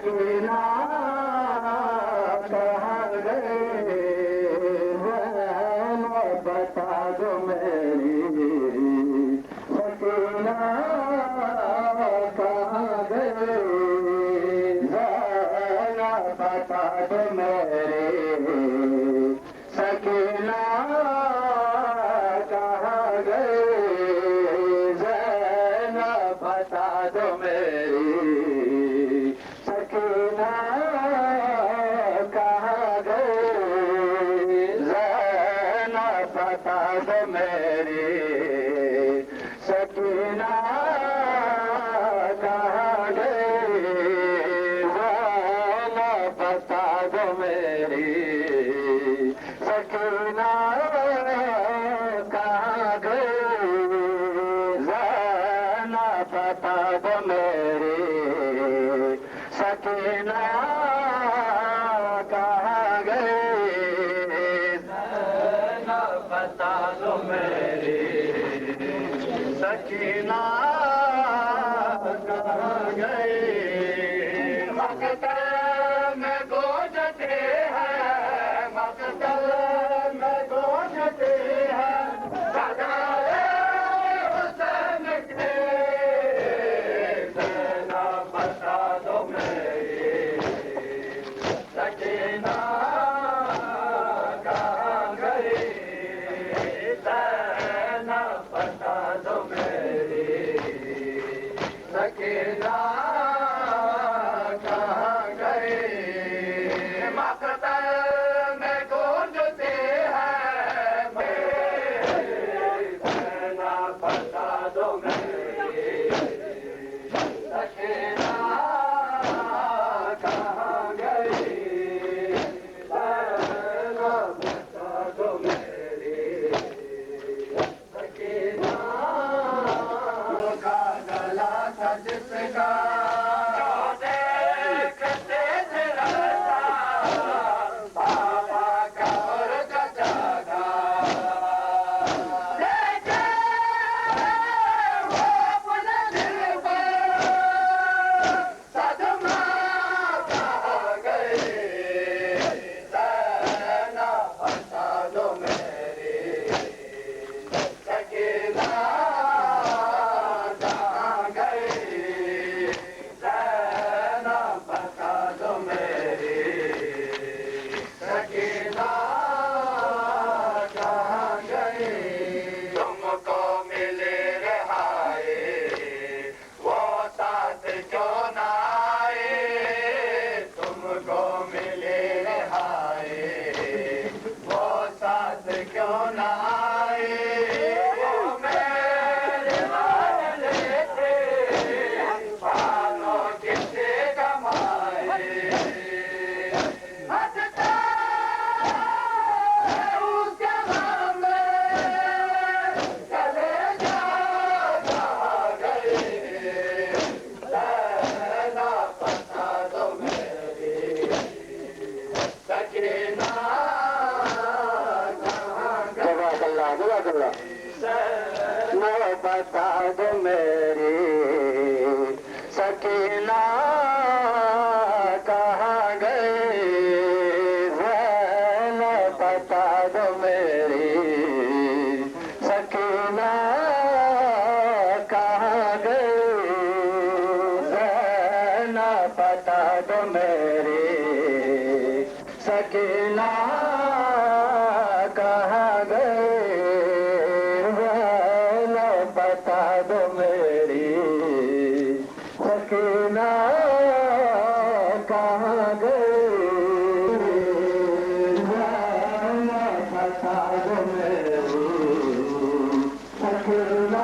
सकीना कहाँ गए बता दो मेरी सकीना कहाँ गए बता दो मेरी सकीना कहाँ गए बता दो मेरी सकीना कहाँ गए बता दो मेरी सकीना कहाँ गए बता दो मेरी सकीना कहाँ गए बता दो मेरी सकीना कहाँ गए बता दो मेरी सकीना कहाँ गए मकतल में गोजते हैं मकतल में गोजते हैं सदाए हुसैन के सेना बता दो मेरी सकीना कहाँ गई सेना बता दो मेरी सकीना कहाँ गई मकतल में गूंजते हैं सेना बता दो मेरी सकीना कहाँ गई सेना बता दो मेरी सकीना का गला था जिसका देखते थे रहता बाबा का और जागा देखे वो अपने दिल पर सदमा कहाँ गए सेना बता दो मेरी सकीना कहाँ गए सेना बता दो मेरी सकीना कहाँ गए तुमको मिले रहाए वो साथ क्यों ना आए तुमको मिले रहाए वो साथ क्यों ना आए वो मेरे वाले थे बालों किसे कमाए हंसता उसके नाम में चले जा कहाँ गए सेना बता दो मेरी सकीना कहाँ गए मैं बता दो मेरी सकीना कहाँ गए बता दो मेरी सकीना कहाँ गए बता दो मेरी सकीना कहाँ गए बता दो मेरी सकीना कहाँ गए बता दो मेरी सकीना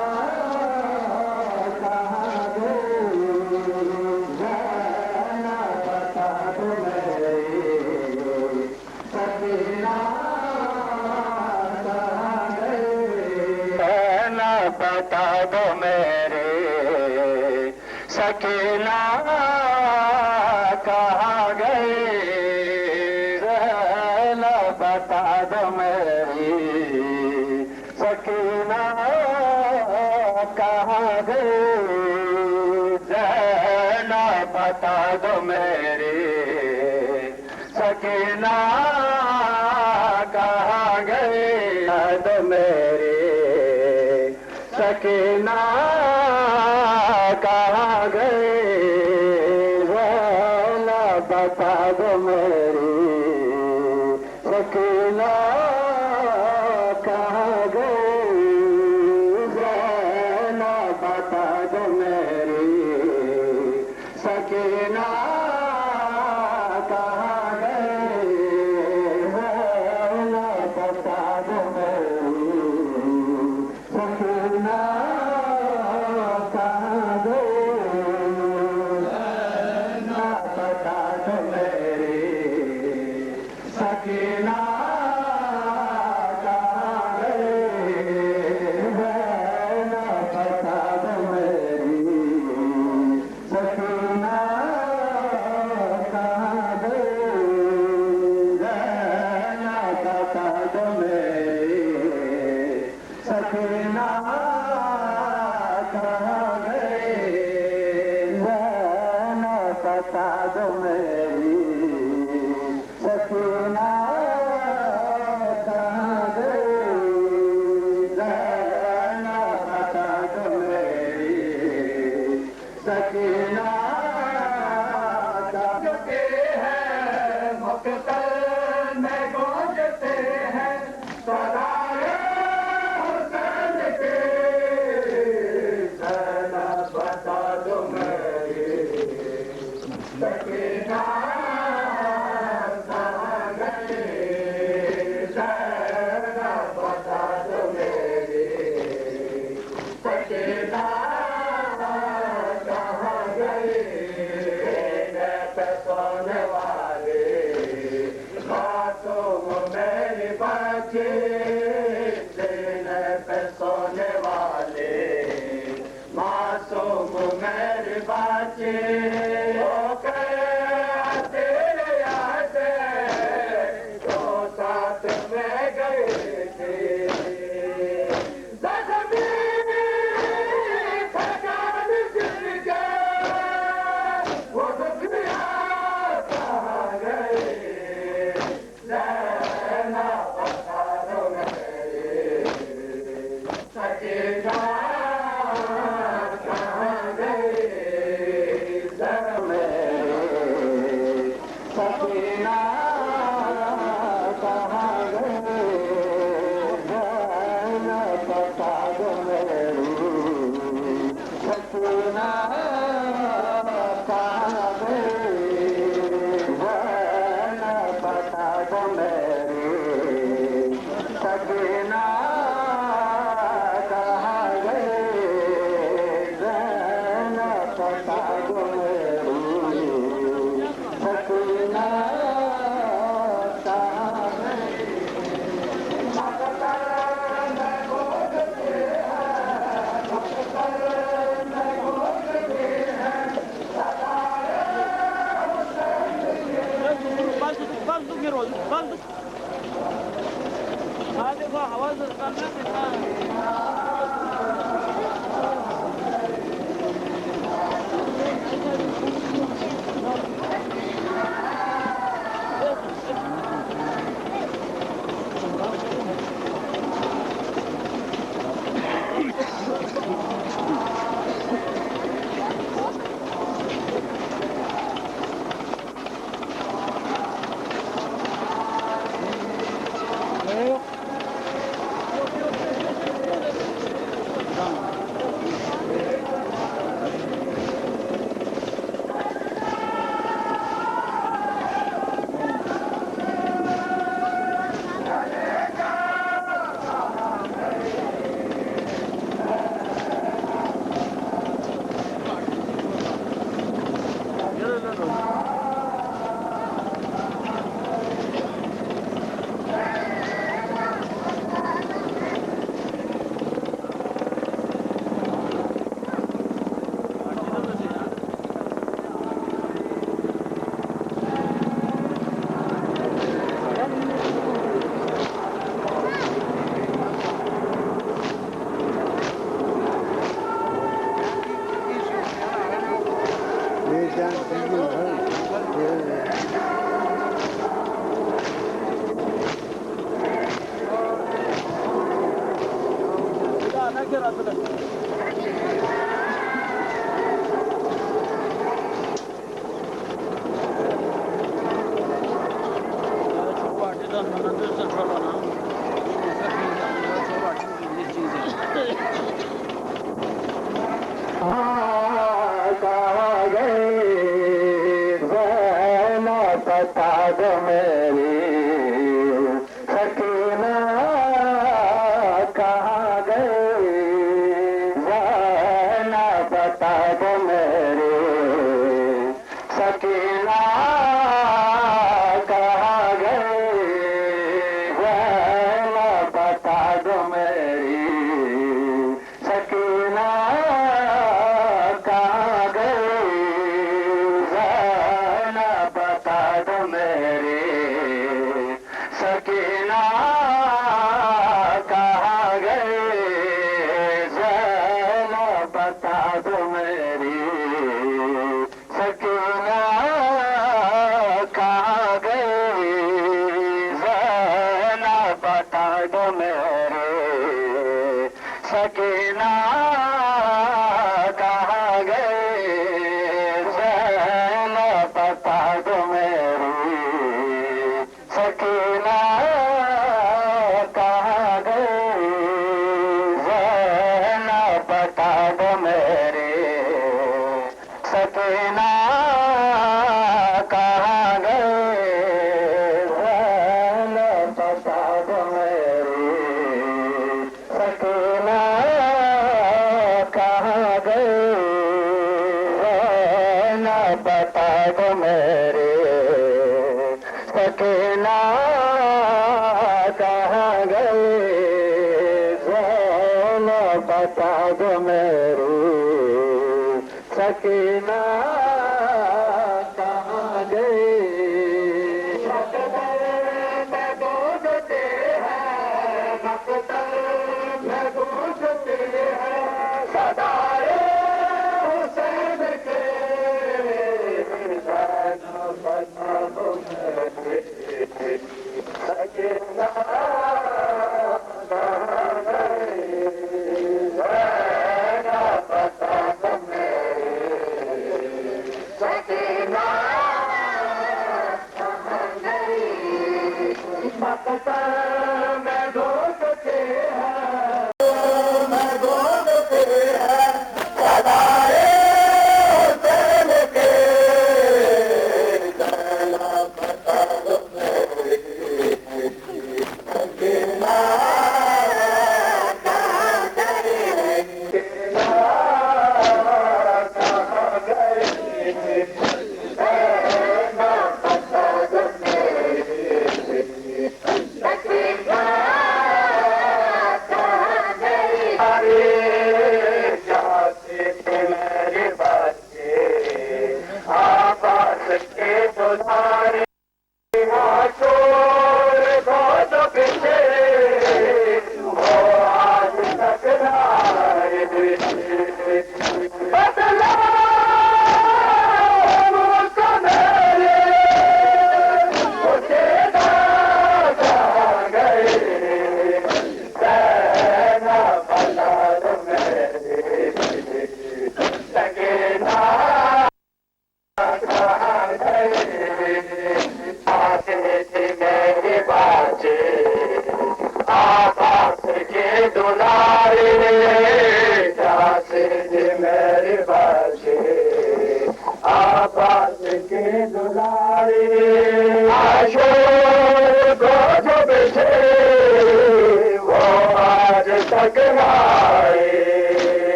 कहाँ गए बता दो मेरी सकीना कहाँ गए बता दो मेरे सकीना कहाँ गए बता दो मेरी सकीना कहाँ गए बता दो मेरे सकीना कहाँ गए याद मेरे सकीना कहाँ गए ज़रा बता दो मेरी सकीना कहाँ गए ज़रा बता दो मेरी सकीना कहाँ गए ज़रा बता दो मेरी सकीना कहाँ गए ज़रा बता दो मेरी सकीना कहाँ गए ज़रा बता दो मेरी सकीना कहाँ गए ज़रा बता दो मेरी सकीना कहाँ गए ज़रा बता दो मेरी सकीना कहाँ गए ज़रा बता दो मेरी सकीना गूंजते हैं मुक्तल में गूंजते हैं सदाए हुसैन के ज़रा बता दो मेरी सकीना कहाँ गए ज़रा बता दो मेरी सकीना कहाँ गए पे सोने वाले मासूम मेरी बच्चे सीने पे सोने वाले मासूम मेरी बच्चे हो गए तेरे याद तो साथ में गए थे ज़ख्मी थकान गिर गए वो दुखिया कहाँ गए ज़रा बता दो मेरी सकीना कहाँ गए ज़रा मेरी सकीना कहाँ गए ज़रा बता दो मेरी सकीना कहाँ गए ज़रा बता दो मेरी सकीना कहाँ गए ज़रा बता दो मेरी सकीना कहाँ गए Bazı giriyor, bazı. Hadi bu hava zırhlarına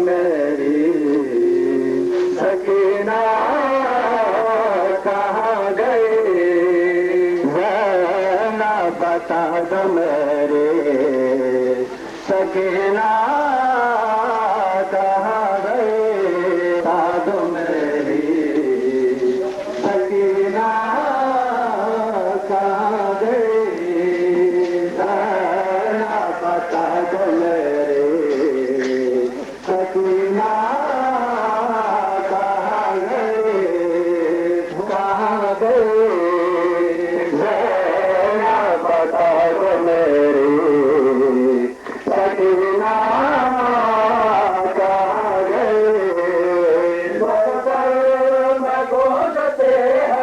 मेरी सकीना कहाँ बता दो मेरे सकीना कहाँ गए बता दो मेरी सकीना कहाँ गए जरा बता दो मेरे सकीना कहाँ गए जरा बता दो मेरी सकीना कहाँ गए मैं खोजते हैं मैं खोजते हैं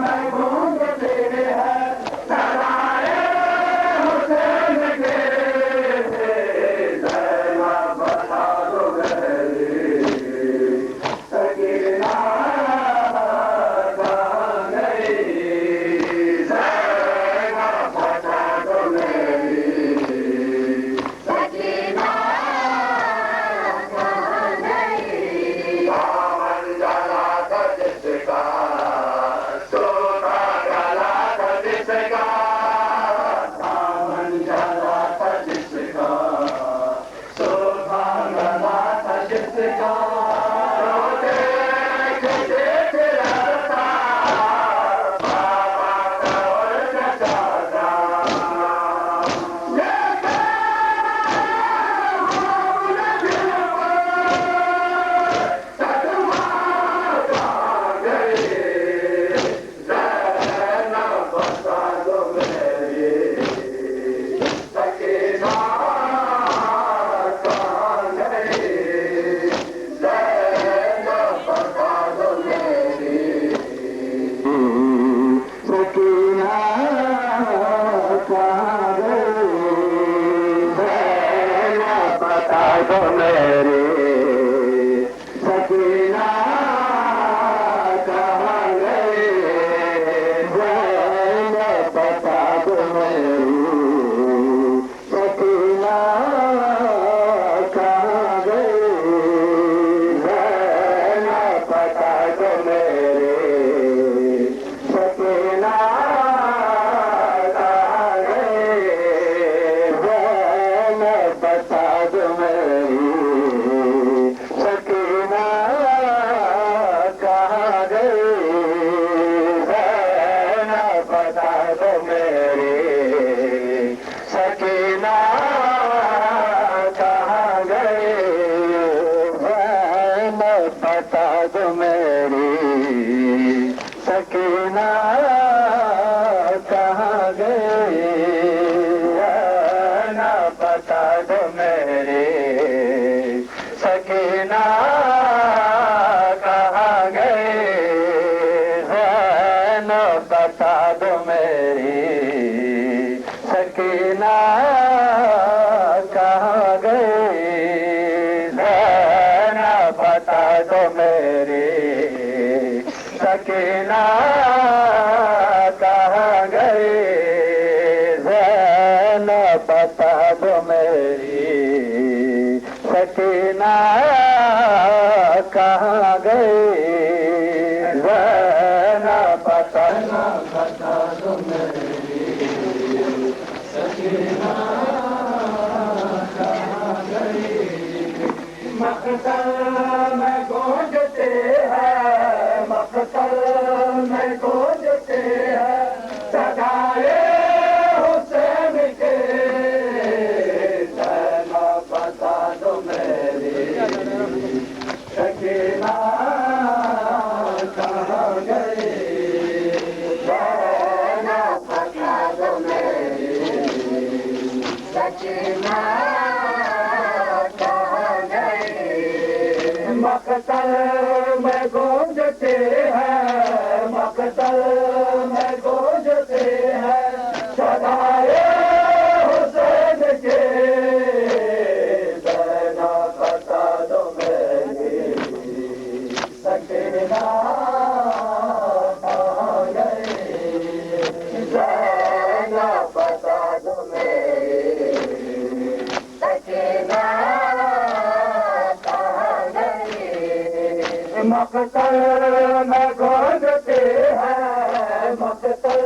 मैं खोजते हैं सराए हुसैन के जरा बता दो मेरी सकीना कहाँ गई जरा बता दो मेरी सकीना कहाँ गई दामन जला था जिसका सोना गला था जिसका दामन जला था जिसका सोना गला था जिसका बता दो मेरे सकीना कहाँ गए बता दो मेरी सकीना कहाँ गए बता दो मेरे सकीना कहाँ गए बता दो मेरी सकीना कहाँ गई बता दो मेरी सकीना कहाँ गई बता दो मेरी सकीना कहाँ गई बता दो मेरी सकीना कहाँ गई बता दो मेरी सकीना कहाँ गई बता दो मेरी सकीना कहाँ गई बता दो मेरी सकीना कहाँ गई बता दो मेरी सकीना कहाँ गई मकतल में गूंजते हैं मकतल में गूंजते हैं सगाए हुसैन के जरा बता दो मेरी सकीना कहाँ गई जरा बता दो मेरी सकीना मकतल में गूंजते हैं मकतल में गूंजते हैं सदाए हुसैन के जरा बता दो मेरी सकीना कहाँ गई जरा बता दो मेरी सकीना मकतल में खोजते हैं मकतल